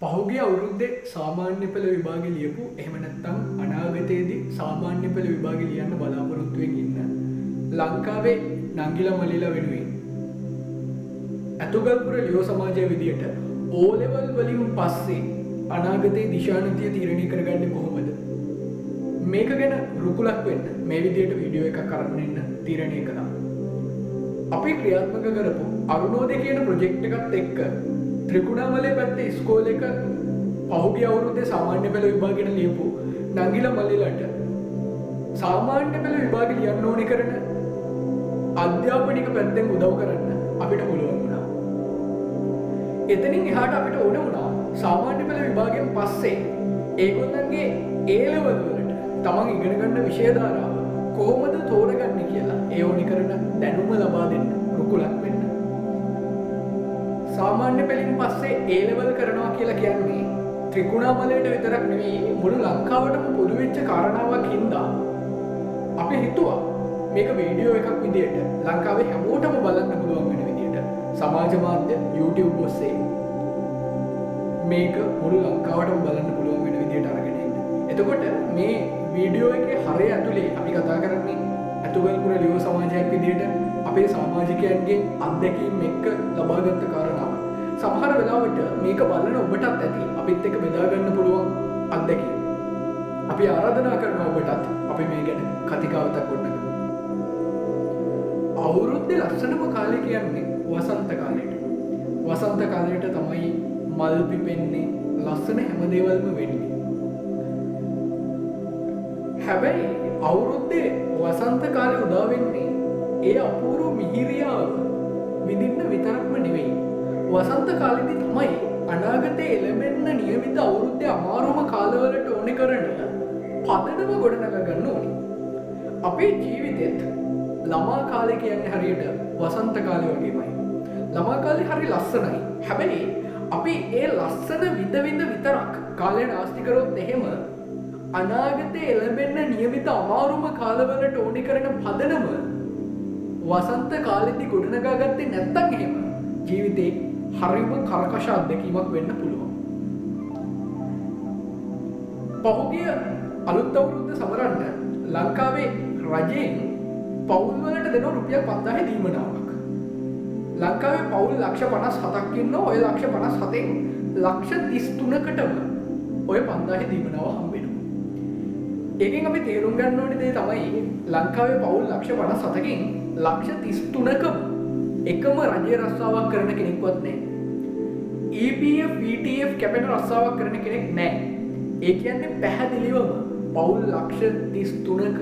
පහුගිය අවුරුද්දේ සාමාන්‍ය පෙළ විභාගෙ ලියපු එහෙම නැත්නම් අනාගතයේදී සාමාන්‍ය පෙළ විභාගෙ ලියන්න බලාපොරොත්තුවෙන් ඉන්න ලංකාවේ නංගිලා මල්ලිලා වෙනුවෙන් අතුගල්පුර ලියෝ සමාජය විදියට O level වලින් පස්සේ අනාගතයේ දිශානතිය තීරණය කරගන්නේ කොහොමද? මේක ගැන රුකුලක් වෙන්න මේ විදියට වීඩියෝ එකක් අරගෙන ඉන්න තීරණය කළා. අපි ක්‍රියාත්මක කරපු අරුණෝදය කියන ප්‍රොජෙක්ට් එකත් එක්ක ත්‍රිකුණාමලයේ පැත්තේ ඉස්කෝලේ එක පහුගිය අවුරුද්දේ සාමාන්‍ය පෙළ විභාගෙට ලියපු නංගිලා මල්ලිලාට සාමාන්‍ය පෙළ විභාගෙ ලියන්න ඕනේ කරන අධ්‍යාපනික පැත්තෙන් උදව් කරන්න අපිට පුළුවන් වුණා. එතනින් එහාට අපිට ඕන වුණා සාමාන්‍ය පෙළ විභාගයෙන් පස්සේ ඒගොල්ලන්ගේ A level වලට තමන් ඉගෙන ගන්න විෂය ධාරාව කොහොමද තෝරගන්නේ කියලා ඒ ඕනි කරන දැනුම ලබා දෙන්න රුකුලක් වෙන්න. සාමාන්‍ය පෙළින් පස්සේ A level කරනවා කියලා කියන්නේ ත්‍රිකුණාමලයට විතරක් නෙවෙයි මුළු ලංකාවටම පොදු වෙච්ච කාරණාවක් හින්දා අපි හිතුවා මේක වීඩියෝ එකක් විදියට ලංකාවේ හැමෝටම බලන්න පුළුවන් වෙන විදියට සමාජ මාධ්‍ය YouTube ඔස්සේ මේක මුළු ලංකාවටම බලන්න පුළුවන් වෙන විදියට අරගෙන ඉන්න. එතකොට මේ වීඩියෝ එකේ හරය ඇතුලේ අපි කතා කරන්නේ අතුගල්පුර ලියෝ සමාජයක් විදියට අපේ සමාජිකයන්ගේ අත්දැකීම් එක්ක ලබාගත් කාරණාව. සමහර වෙලාවට මේක බලන ඔබටත් ඇති අපිත් එක්ක බෙදා ගන්න පුළුවන් අත්දැකීම්. අපි ආරාධනා කරනවා ඔබටත් අපි මේ ගැන කතිකාවතක් ගොඩනගමු. අවුරුද්දේ ලස්සනම කාලේ කියන්නේ වසන්ත කාලයට. වසන්ත කාලයට තමයි මල් පිපෙන්නේ ලස්සන හැම දේවල්ම වෙන්නේ. හැබැයි අවුරුද්දේ වසන්ත කාලේ උදා වෙන්නේ ඒ අපූර්ව මිහිරියාව විඳින්න විතරක්ම නෙවෙයි. වසන්ත කාලෙදී තමයි අනාගතයේ එළඹෙන්න නියමිත අවුරුද්දේ අමාරුම කාලවලට ඕනේ කරන පදනම ගොඩනගා ගන්න ඕනේ. අපේ ජීවිතෙත් ළමා කාලේ කියන්නේ හරියට වසන්ත කාලේ වගේමයි. ළමා කාලේ හරි ලස්සනයි. හැබැයි අපි ඒ ලස්සන විඳ විතරක් කාලේ නාස්ති කරොත් එහෙම අනාගතයේ එළඹෙන්න නියමිත අමාරුම කාලවලට ඕනේ කරන පදනම වසන්ත කාලෙදී ගොඩනගා ගත්තේ නැත්නම් එහෙම ජීවිතේ හරිම කරකශ අත්දැකීමක් වෙන්න පුළුවන්. පහුගිය අලුත් අවුරුද්ද සමරන්න ලංකාවේ රජයෙන් පවුල් වලට දෙන රුපියල් 5000 දීමනාවක්. ලංකාවේ පවුල් ලක්ෂ 57ක් ඉන්නවා. ඔය ලක්ෂ 57න් ලක්ෂ 33කටම ඔය 5000 දීමනාව හම්බ වෙනවා. ඒකෙන් අපි තේරුම් ගන්න ඕනේ දේ තමයි ලංකාවේ පවුල් ලක්ෂ 57කින් ලක්ෂ 33කම එකම රජයේ රස්සාවක් කරන කෙනෙක්වත් නැහැ. EPF VTF කැපෙන රස්සාවක් කරන කෙනෙක් නැහැ. ඒ කියන්නේ පැහැදිලිවම පවුල් ලක්ෂ 33ක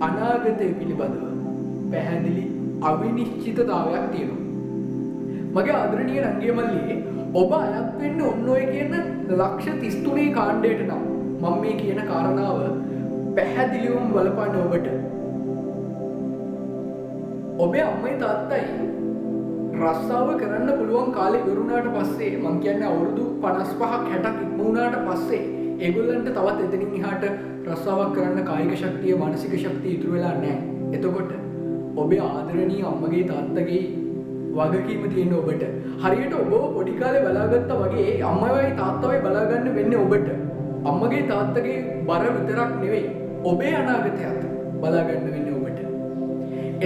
අනාගතය පිළිබඳව පැහැදිලි අවිනිශ්චිතතාවයක් තියෙනවා. මගේ ආදරණීය නංගිය මල්ලියේ ඔබ අයත් වෙන්න ඔන්න ඔය කියන ලක්ෂ 33 කාණ්ඩයට නම් මම මේ කියන කාරණාව පැහැදිලිවම බලපාන ඔබට. ඔබේ අම්මයි තාත්තයි රස්සාව කරන්න පුළුවන් කාලේ ඉවරුණාට පස්සේ මම කියන්නේ අවුරුදු 55ක් 60ක් ඉක්ම වුණාට පස්සේ ඒගොල්ලන්ට තවත් එතනින් එහාට රස්සාවක් කරන්න කායික ශක්තිය මානසික ශක්තිය ඉතුරු වෙලා නැහැ. එතකොට ඔබේ ආදරණීය අම්මගේ තාත්තගේ වගකීම තියෙන ඔබට හරියට ඔබව පොඩි කාලේ බලාගත්තා වගේ අම්මවයි තාත්තවයි බලාගන්න වෙන්නේ ඔබට. අම්මගේ තාත්තගේ බර විතරක් නෙවෙයි ඔබේ අනාගතයත් බලාගන්න වෙන්නේ ඔබට.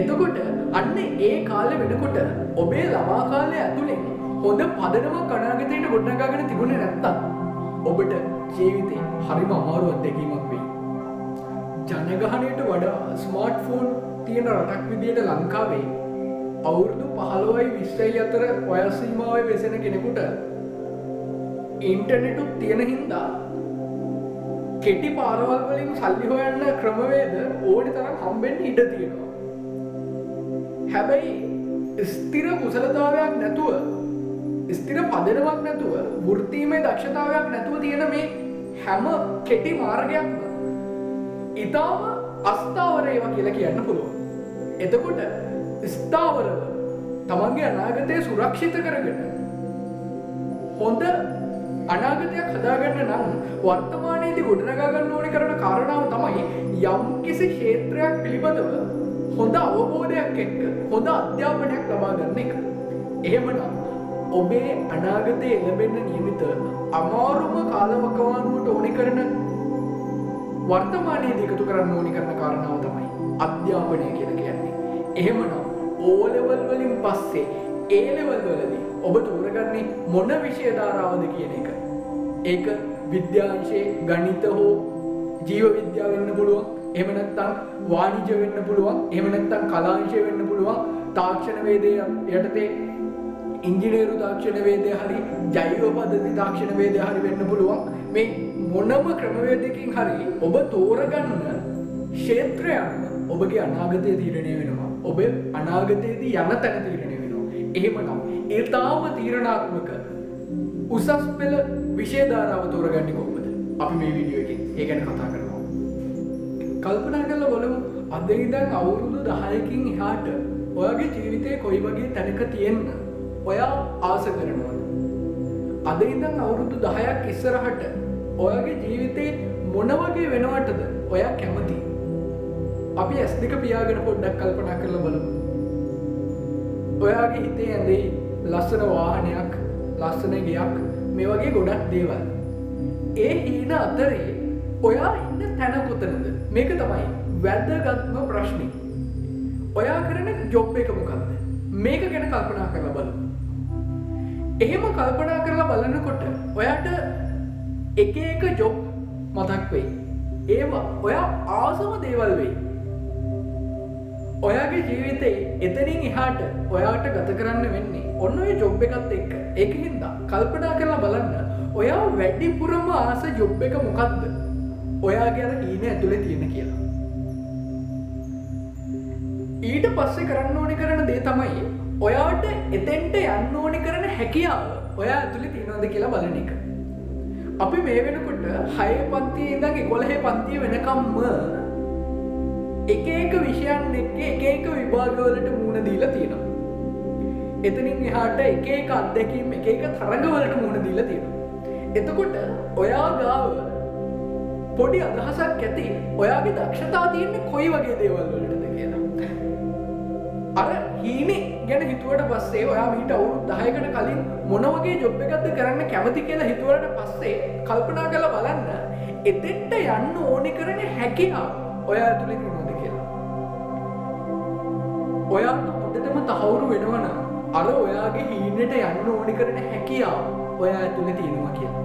එතකොට අන්න ඒ කාලේ වෙනකොට ඔබේ ළමා කාලය ඇතුලේ හොඳ පදනමක් අනාගතයට ගොඩනගාගෙන තිබුණේ නැත්තම් ඔබට ජීවිතේ හරිම අමාරු අත්දැකීමක් වෙයි. ජනගහනයට වඩා ස්මාර්ට්ෆෝන් තියෙන රටක් විදියට ලංකාවේ අවුරුදු 15යි 20යි අතර වයස් සීමාවේ වෙසෙන කෙනෙකුට ඉන්ටර්නෙට් තියෙන හින්දා කෙටි පාරවල් වලින් සල්ලි හොයන්න ක්‍රමවේද ඕනි තරම් හම්බෙන්න ඉඩ තියෙනවා. හැබැයි ස්ථිර කුසලතාවයක් නැතුව ස්ථිර පදනමක් නැතුව වෘත්තීමය දක්ෂතාවයක් නැතුව තියෙන මේ හැම කෙටි මාර්ගයක්ම ඊටම අස්ථාවර ඒවා කියලා කියන්න පුළුවන්. එතකොට ස්ථාවරව තමන්ගේ අනාගතය සුරක්ෂිත කරගෙන හොඳ අනාගතයක් හදාගන්න නම් වර්තමානයේදී ගොඩනගා ගන්න ඕනේ කරන කාරණාව තමයි යම්කිසි ක්ෂේත්‍රයක් පිළිබඳව හොඳ අවබෝධයක් එක්ක හොඳ අධ්‍යාපනයක් ලබා ගන්න එක. එහෙමනම් ඔබේ අනාගතයේ ලැබෙන්න නියමිත අමාරුම කාලවකවානුවට ඕනි කරන වර්තමානයේදී එකතු කරන්න ඕනි කරන කාරණාව තමයි අධ්‍යාපනය කියලා කියන්නේ. එහෙමනම් O level වලින් පස්සේ A level වලදී ඔබ තෝරගන්නේ මොන විෂය ධාරාවද කියන එක. ඒක විද්‍යාංශයේ ගණිත හෝ ජීව විද්‍යාව වෙන්න පුළුවන්. එහෙම නැත්නම් වාණිජ්‍ය වෙන්න පුළුවන්. එහෙම නැත්නම් කලාංශය වෙන්න පුළුවන්. තාක්ෂණ වේදයේ යටතේ ඉංජිනේරු තාක්ෂණ වේදය හරි ජෛව පද්ධති තාක්ෂණ වේදය හරි වෙන්න පුළුවන්. මේ මොනම ක්‍රමවේදයකින් හරි ඔබ තෝරගන්න ක්ෂේත්‍රය ඔබගේ අනාගතය තීරණය වෙනවා. ඔබ අනාගතයේදී යන තැන තීරණය වෙනවා. එහෙමනම් ඒ තාම තීරණාත්මක උසස් පෙළ විෂය ධාරාව තෝරගන්නේ කොහොමද? අපි මේ වීඩියෝ එකෙන් ඒ ගැන කතා කරනවා. කල්පනා කරලා බලමු අද ඉඳන් අවුරුදු 10කින් එහාට ඔයාගේ ජීවිතේ කොයි වගේ තැනක තියෙන්න ඔයා ආස කරනවද? අද ඉඳන් අවුරුදු 10ක් ඉස්සරහට ඔයාගේ ජීවිතේ මොන වගේ වෙනවටද ඔයා කැමති? අපි S2 පියාගෙන පොඩ්ඩක් කල්පනා කරලා බලමු. ඔයාගේ හිතේ ඇඳේ ලස්සන වාහනයක්, ලස්සන ගෙයක්, මේ වගේ ගොඩක් දේවල්. ඒ හීන අතරේ ඔයා ඉන්න තැන කොතනද? මේක තමයි වැදගත්ම ප්‍රශ්නේ. ඔයා කරන ජොබ් එක මොකක්ද? මේක ගැන කල්පනා කරලා බලමු. එහෙම කල්පනා කරලා බලනකොට ඔයාට එක එක ජොබ් මතක් වෙයි. ඒවා ඔයා ආසම දේවල් වෙයි. ඔයාගේ ජීවිතේ එතනින් එහාට ඔයාට ගත කරන්න වෙන්නේ ඔන්න ඔය ජොබ් එකත් එක්ක. ඒකින්ද කල්පනා කරලා බලන්න ඔයා වැඩිපුරම ආස ජොබ් එක මොකක්ද? ඔයාගේ අර ඊනේ ඇතුලේ තියෙන කියලා. ඊට පස්සේ කරන්න ඕනේ කරන දේ තමයි ඔයාට එතෙන්ට යන්න ඕනේ කරන හැකියාව ඔයා ඇතුලේ තියෙනවද කියලා බලන එක. අපි මේ වෙනකොට 6 පන්තියේ ඉඳන් 11 පන්තිය වෙනකම්ම එක එක විෂයන් එක්ක එක එක විභාගවලට මුහුණ දීලා තියෙනවා. එතනින් එහාට එක එක අත්දැකීම් එක එක තරඟවලට මුහුණ දීලා තියෙනවා. එතකොට ඔයා ගාව පොඩි අදහසක් ඇති ඔයාගේ දක්ෂතාව තියෙන්නේ කොයි වගේ දේවල් වලටද කියලා. අර හීනේ ගැන හිතුවට පස්සේ ඔයා මීට අවුරුදු 10කට කලින් මොන වගේ ජොබ් එකක්ද කරන්න කැමති කියලා හිතුවට පස්සේ කල්පනා කරලා බලන්න එතෙන්ට යන්න ඕනේ කරන හැකියාව ඔයා ඇතුලේ තියෙනවද කියලා. ඔයා හොඳටම තහවුරු වෙනවනම් අර ඔයාගේ හීනෙට යන්න ඕනේ කරන හැකියාව ඔයා ඇතුලේ තියෙනවා කියලා.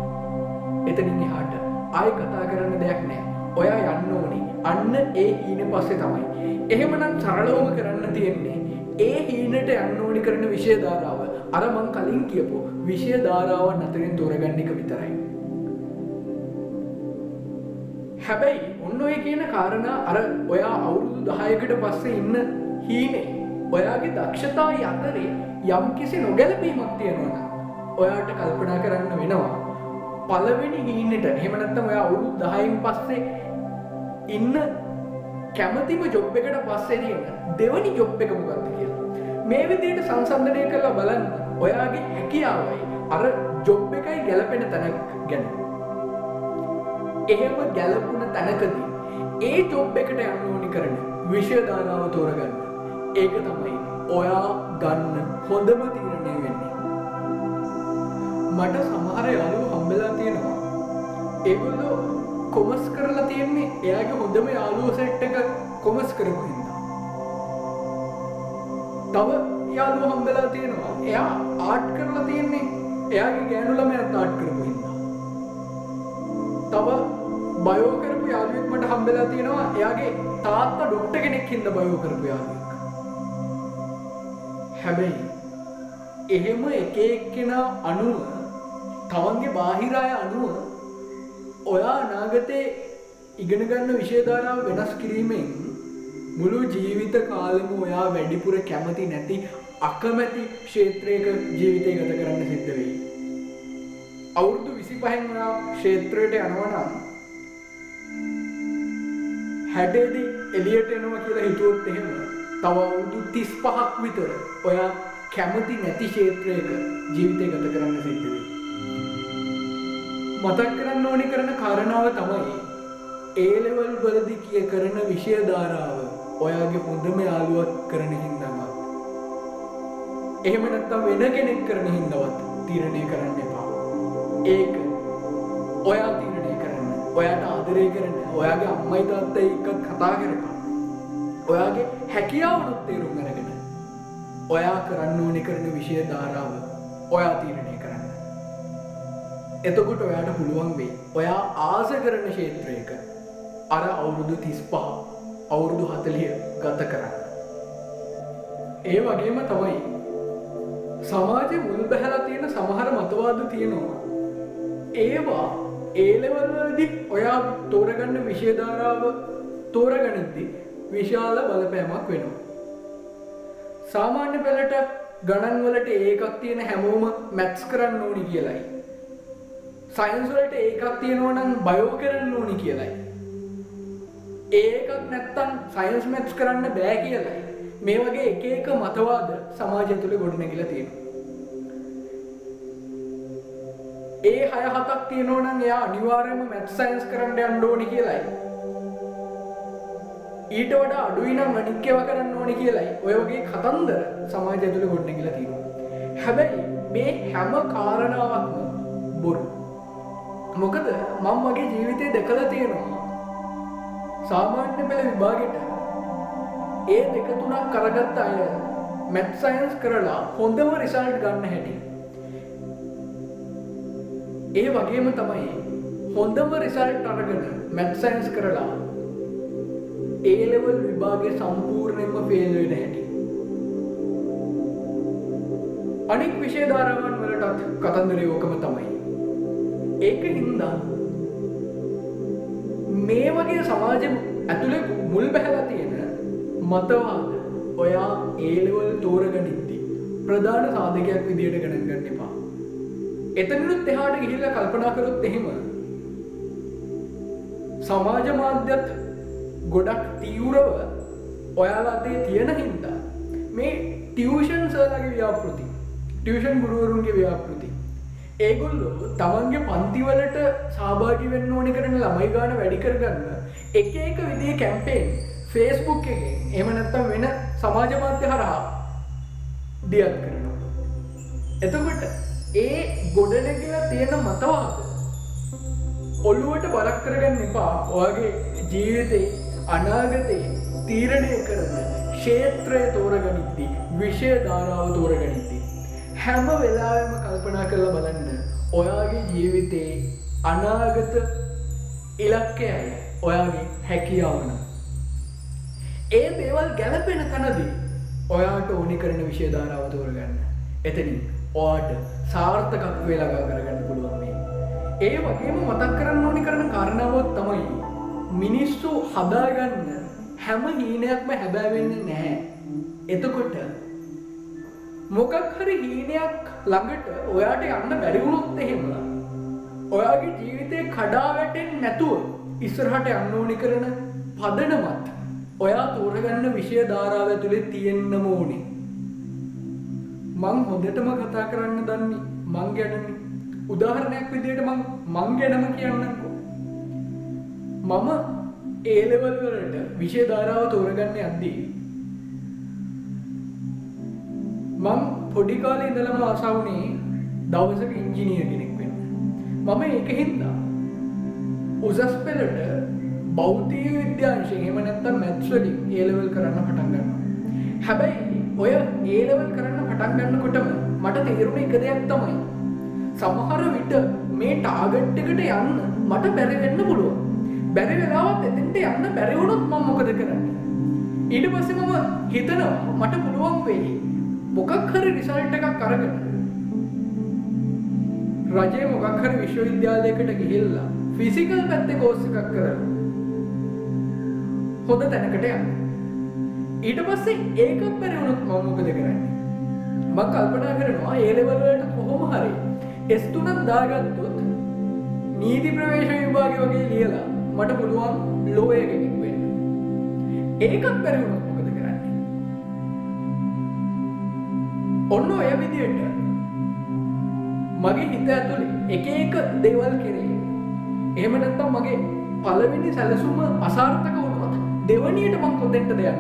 එතනින් එහාට ආයෙ කතා කරන්න දෙයක් නැහැ. ඔයා යන්න ඕනේ අන්න ඒ හීනේ පස්සේ තමයි. එහෙමනම් සරලවම කරන්න තියෙන්නේ ඒ හීනට යන්න ඕනි කරන විෂය ධාරාව අර මං කලින් කියපු විෂය ධාරාවන් අතරින් තෝරගන්න එක විතරයි. හැබැයි ඔන්න ඔය කියන කාරණා අර ඔයා අවුරුදු 10කට පස්සේ ඉන්න හීනේ ඔයාගේ දක්ෂතාවය අතරේ යම්කිසි නොගැලපීමක් තියෙනවා නම් ඔයාට කල්පනා කරන්න වෙනවා පළවෙනි හීනෙට එහෙම නැත්නම් ඔයා අවුරුදු 10න් පස්සේ ඉන්න කැමතිම ජොබ් එකට පස්සේ තියෙන දෙවනි ජොබ් එක මොකක්ද කියලා. මේ විදිහට සංසන්දනය කරලා බලන්න ඔයාගේ හැකියාවයි අර ජොබ් එකයි ගැලපෙන තැන ගැන. එහෙම ගැලපුණ තැනකදී ඒ ජොබ් එකට යන්න ඕනි කරන විෂය ධාරාව තෝරගන්න. ඒක තමයි ඔයා ගන්න හොඳම තීරණය වෙන්නේ. මට සමහර යාළුවෝ හම්බෙලා තියෙනවා. ඒගොල්ලෝ කොමර්ස් කරලා තියෙන්නේ එයාගේ හොඳම යාළුවෝ සෙට් එක කොමර්ස් කරපු හින්දා. තව යාළුවෝ හම්බෙලා තියෙනවා එයා ආර්ට් කරලා තියෙන්නේ එයාගේ ගෑනු ළමයාත් ආර්ට් කරපු හින්දා. තව බයෝ කරපු යාළුවෙක් මට හම්බෙලා තියෙනවා එයාගේ තාත්තා ඩොක්ටර් කෙනෙක් හින්දා බයෝ කරපු යාළුවෙක්. හැබැයි එහෙම එක එක්කෙනා අනුව තවන්ගේ බාහිර අය අනුව ඔයා අනාගතේ ඉගෙන ගන්න විෂය ධාරාව වෙනස් කිරීමෙන් මුළු ජීවිත කාලෙම ඔයා වැඩිපුර කැමති නැති අකමැති ක්ෂේත්‍රයක ජීවිතය ගත කරන්න සිද්ධ වෙයි. අවුරුදු 25න් ඔයා ක්ෂේත්‍රයට යනවා නම් 60දී එළියට එනවා කියලා හිතුවොත් එහෙම තව අවුරුදු 35ක් විතර ඔයා කැමති නැති ක්ෂේත්‍රයක ජීවිතය ගත කරන්න සිද්ධ වෙයි. මතක් කරන්න ඕනි කරන කාරණාව තමයි A level වලදී කරන විෂය ධාරාව ඔයාගේ හොඳම යාළුවක් කරන හින්දාම එහෙම නැත්නම් වෙන කෙනෙක් කරන හින්දාවත් තීරණය කරන්න එපා. ඒක ඔයා තීරණය කරන්න. ඔයාට ආදරය කරන්න. ඔයාගේ අම්මයි තාත්තයි එක්ක කතා කරපන්. ඔයාගේ හැකියාවනුත් තේරුම් අරගෙන ඔයා කරන්න ඕනේ කරන විෂය ධාරාව ඔයා තීරණය කරන්න. එතකොට ඔයාට පුළුවන් වෙයි ඔයා ආස කරන ක්ෂේත්‍රයක අර අවුරුදු 35 අවුරුදු 40 ගත කරන්න. ඒ වගේම තමයි සමාජයේ මුල් බැහැලා තියෙන සමහර මතවාද තියෙනවා. ඒවා ඒ ලෙවල් වලදී ඔයා තෝරගන්න විෂය ධාරාව තෝරගනිද්දී විශාල බලපෑමක් වෙනවා. සාමාන්‍ය පෙළට ගණන් වලට ඒකක් තියෙන හැමෝම මැත්ස් කරන්න ඕනි කියලයි. සයන්ස් වලට ඒකක් තියෙනවා නම් බයෝ කරන්න ඕනි කියලයි. ඒකක් නැත්තම් සයන්ස් මැත්ස් කරන්න බෑ කියලයි. මේ වගේ එක එක මතවාද සමාජය තුළ ගොඩනැගිලා තියෙනවා. ඒ 6-7ක් තියෙනවා නම් එයා අනිවාර්යයෙන්ම මැත්ස් සයන්ස් කරන්න යන්න ඕනි කියලයි. ඊට වඩා අඩුයි නම් අනික් ඒවා කරන්න ඕනි කියලයි. ඔය වගේ කතන්දර සමාජය තුළ ගොඩනැගිලා තියෙනවා. හැබැයි මේ හැම කාරණාවක්ම බොරු. මොකද මම මගේ ජීවිතේ දැකලා තියෙනවා සාමාන්‍ය පෙළ විභාගෙට ඒ 2-3ක් කරගත්ත අය මැත්ස් සයන්ස් කරලා හොඳම රිසල්ට් ගන්න හැටි. ඒ වගේම තමයි හොඳම රිසල්ට් අරගෙන මැත්ස් සයන්ස් කරලා A level විභාගයේ සම්පූර්ණයෙන්ම ෆේල් වෙන හැටි. අනික් විෂය ධාරාවන් වලටත් කතන්දරය ඕකම තමයි. ඒකින්ද මේ වගේ සමාජෙ ඇතුලේ මුල් බැහැලා තියෙන මතවාද ඔයා A level තෝරගනිද්දී ප්‍රධාන සාධකයක් විදියට ගණන් ගන්න එපා. එතනිනුත් එහාට ගිහිල්ලා කල්පනා කරොත් එහෙම සමාජ මාධ්‍යත් ගොඩක් තීව්‍රව ඔයාලා අතේ තියෙන හින්දා මේ ටියුෂන් සර්ලාගේ ව්‍යාපෘති ටියුෂන් ගුරුවරුන්ගේ ව්‍යාපෘති ඒගොල්ලෝ තමන්ගේ පන්තිවලට සහභාගී වෙන්න ඕනි කරන ළමයි ගාන වැඩි කරගන්න එක එක විදිහේ කැම්පේන් Facebook එකේ එහෙම නැත්නම් වෙන සමාජ මාධ්‍ය හරහා දියත් කරනවා. එතකොට ඒ ගොඩනැගිලා තියෙන මතවාද ඔළුවට බරක් කරගන්න එපා. ඔයාගේ ජීවිතේ අනාගතේ තීරණය කරන ක්ෂේත්‍රය තෝරගනිද්දී විෂය ධාරාව තෝරගනිද්දී හැම වෙලාවෙම කල්පනා කරලා බලන්න ඔයාගේ ජීවිතේ අනාගත ඉලක්කයයි ඔයාගේ හැකියාවන. ඒ දේවල් ගැලපෙන තැනදී ඔයාට ඕනි කරන විෂය ධාරාව තෝරගන්න. එතනින් ඔයාට සාර්ථකත්වය ළඟා කරගන්න පුළුවන් මේ. ඒ වගේම මතක් කරන්න ඕනි කරන කාරණාවක් තමයි මිනිස්සු හදාගන්න හැම හීනයක්ම හැබෑ වෙන්නේ නැහැ. එතකොට මොකක් හරි හීනයක් ළඟට ඔයාට යන්න බැරි වුණොත් එහෙම ඔයාගේ ජීවිතේ කඩා වැටෙන්නේ නැතුව ඉස්සරහට යන්න ඕනි කරන පදනමත් ඔයා තෝරගන්න විෂය ධාරාව ඇතුලේ තියෙන්නම ඕනේ. මං හොඳටම කතා කරන්න දන්නේ මං ගැනනේ. උදාහරණයක් විදිහට මං ගැනම කියන්නම්කෝ. මම A level වලට විෂය ධාරාව තෝරගන්න යද්දී මං පොඩි කාලේ ඉඳලම ආසා වුණේ දවසක ඉංජිනේර කෙනෙක් වෙන්න. මම ඒකින්ද උසස් පෙළට භෞතික විද්‍යාංශයෙන් එහෙම නැත්නම් මැත්ස් වලින් A level කරන්න පටන් ගන්නවා. හැබැයි ඔය A level කරන්න පටන් ගන්නකොටම මට තේරුණ එක දෙයක් තමයි සමහර විට මේ ටාගට් එකට යන්න මට බැරි වෙන්න පුළුවන්. බැරි වෙලාවත් එතෙන්ට යන්න බැරි වුණොත් මම මොකද කරන්නේ? ඊට පස්සේ මම හිතනවා මට පුළුවන් වෙයි මොකක් හරි රිසල්ට් එකක් අරගෙන රජයේ මොකක් හරි විශ්වවිද්‍යාලයකට ගිහිල්ලා ෆිසිකල් පැත්තේ කෝස් එකක් කරලා හොඳ තැනකට යන්න. ඊට පස්සේ ඒකත් බැරි වුණොත් මම මොකද කරන්නේ? මම කල්පනා කරනවා A level වලට කොහොම හරි S3ක් දාගත්තොත් නීති ප්‍රවේශ විභාගය වගේ ලියලා මට පුළුවන් ලෝයර් කෙනෙක් වෙන්න. ඒකත් බැරි වුණොත් මොකද කරන්නේ? ඔන්න ඔය විදිහට මගේ හිත ඇතුලේ එක එක දේවල් කෙරේ. එහෙම නැත්නම් මගේ පළවෙනි සැලසුම අසාර්ථක වුණොත් දෙවෙනියට මම කොතෙන්ටද යන්නේ?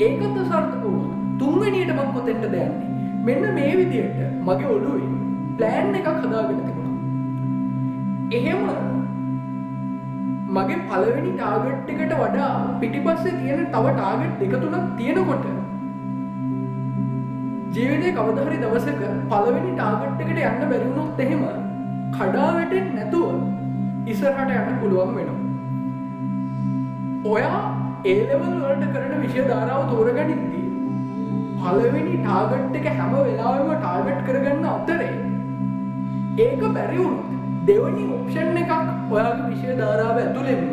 ඒකත් අසාර්ථක වුණොත් තුන්වෙනියට මම කොතෙන්ටද යන්නේ? මෙන්න මේ විදිහට මගේ ඔළුවේ ප්ලෑන් එකක් හදාගෙන තිබුණා. එහෙම මගේ පළවෙනි ටාගට් එකට වඩා පිටිපස්සේ තියෙන තව ටාගට් දෙක තුනක් තියෙනකොට ජීවිතේ කවදා හරි දවසක පළවෙනි ටාගට් එකට යන්න බැරි වුණොත් එහෙම කඩා වැටෙන්නේ නැතුව ඉස්සරහට යන්න පුළුවන් වෙනවා. ඔයා A level වලට කරන විෂය ධාරාව තෝරගනිද්දී පළවෙනි ටාගට් එක හැම වෙලාවෙම ටාගට් කරගන්න අතරේ ඒක බැරි වුණොත් දෙවෙනි ඔප්ෂන් එකක් ඔයාගේ විෂය ධාරාව ඇතුළෙන්ම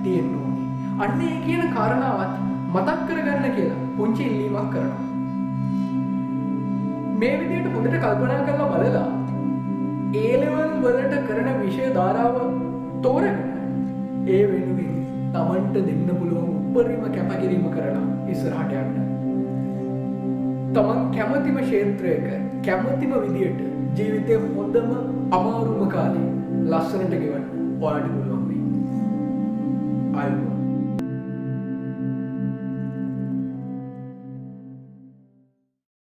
තියෙන්න ඕනේ. අන්න ඒ කියන කාරණාවත් මතක් කරගන්න කියලා පුංචි ඉල්ලීමක් කරනවා. මේ විදිහට හොඳට කල්පනා කරලා බලලා A level වලට කරන විෂය ධාරාව තෝරගෙන ඒ වෙනුවෙන් තමන්ට දෙන්න පුළුවන් උපරිම කැපකිරීම කරලා ඉස්සරහට යන්න. තමන් කැමතිම ක්ෂේත්‍රයක කැමතිම විදියට ජීවිතේ හොඳම අමාරුම කාලේ ලස්සනට ගෙවන්න ඔයාලට පුළුවන් වෙයි.